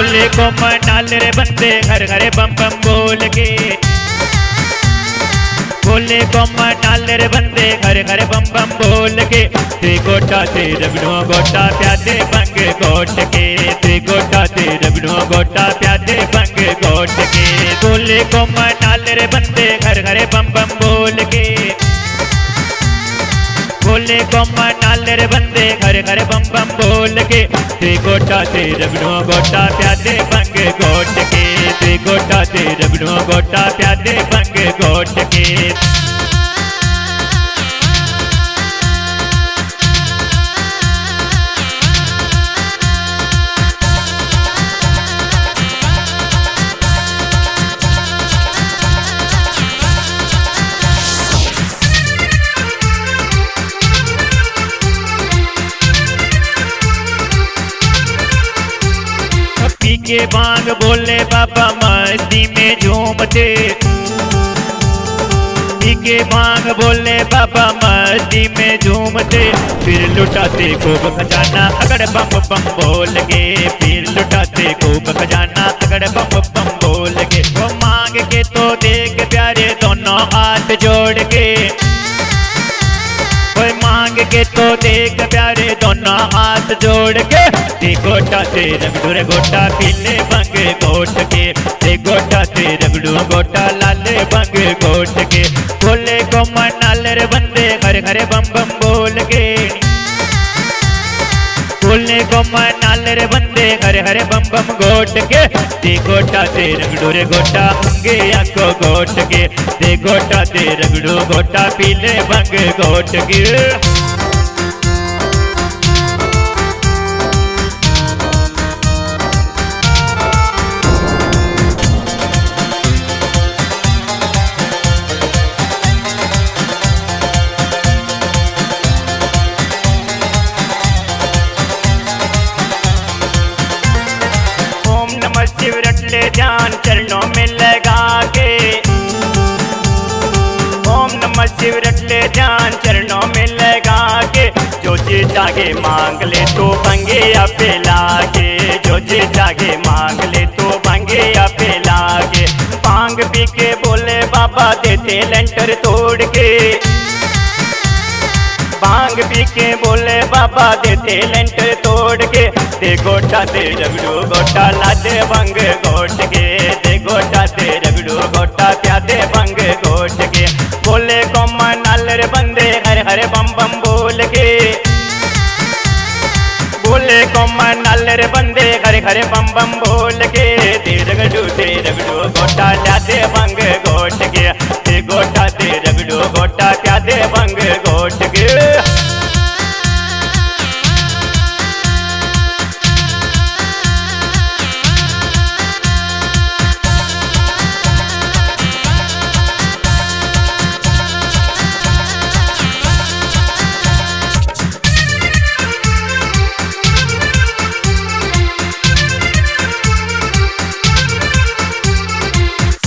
भोले को मनाल रे बंदे घर घर बम बम बोल के। भोले को मनाल रे बंदे घर घर बम बम बोल के। ते गोटा ते रगड़ो गोटा प्यादे बंग गोट के। ते गोटा ते रगड़ो गोटा प्यादे बंग गोट के। भोले को मनाल रे बंदे घर घर बम बम बोल के। भोले को मनाल रे बंदे घर घर बम बम बोल के। ते गोटा ते रगड़ो गोटा प्यादे बंग गोट के। ते गोटा ते रगड़ो गोटा प्यादे बंग गोट के। पी के भांग बोले बाबा मस्ती में झूमते। पी के भांग बोले बाबा मस्ती में झूमते। फिर लुटाते खूब खजाना अगड़ बम बम बोल के। फिर लुटाते खूब खजाना अगड़ बम बम बोल के। वो मांग के तो देख प्यारे दोनों हाथ जोड़ के। कोई मांग के तो देख प्यारे दोनों हाथ जोड़ के। ते गोटा ते रगड़ू गोटा पीले बंग गोट के। ते गोटा ते रगड़ू गोटा लाले बंग गोट के। भोले को मनाल रे बंदे घर घर बम बम बोल के। भोले को मनाल रे बंदे घर घर बम बम गोट के। ते गोटा ते रगड़ू गोटा अंगे आको गोट के। ते गोटा ते रगड़ू गोटा पीले बंग गोट के। शिव रट ले ध्यान चरणों में लगा के। ओम नमः शिव रट ले ध्यान चरणों में लगा के। जो जी जागे मांग ले तो बंगे अपे लागे। जो जी जागे मांग ले तो बंगे अपे लागे। भांग पी के बोले बाबा देते लेंटर तोड़ के। भांग पी के बोले बाबा देते लेंटर तोड़ के। ते गोटा ते रगड़ू गोटा लादे बंग गोट के। ते गोटा ते रगड़ू गोटा प्यादे बंग गोट के। बोले को मनाल रे बंदे हरे हरे बम बम बोल के। बोले को मनाल रे बंदे हरे हरे बम बम बोल के। ते रगड़ू गोटा लादे बंग गोट के। ते गोटा ते रगड़ू गोटा प्यादे बंग गोट के।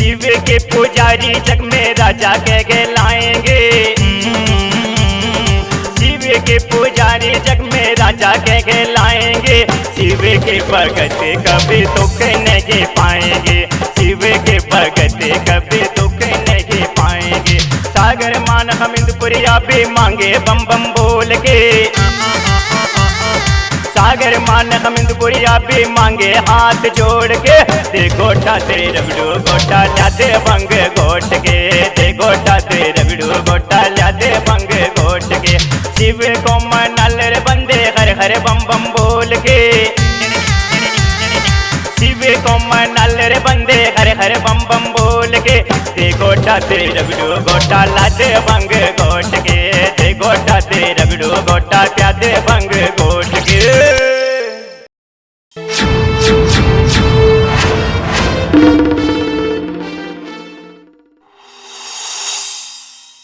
शिव के पुजारी जग में राजा कह के लाएंगे। शिव के पुजारी जग में राजा कह के लाएंगे। शिव के भगत कभी दुख नहीं पाएंगे। शिव के भगत कभी दुख नहीं पाएंगे। सागर मान हम इंदपुरिया भी मांगे बम बम बोल के। सागर मान हम इंदपुरिया भी मांगे हाथ जोड़ के। ते गोटा ते रगड़ू गोटा लादे बंग गोट के। ते गोटा ते रगड़ू गोटा लादे बंग गोट के। शिव को मनाल रे बंदे हर हर बम बम बोल के। शिव को मनाल रे बंदे हर हर बम बम बोल के। ते गोटा ते रगड़ू गोटा लादे बंग गोट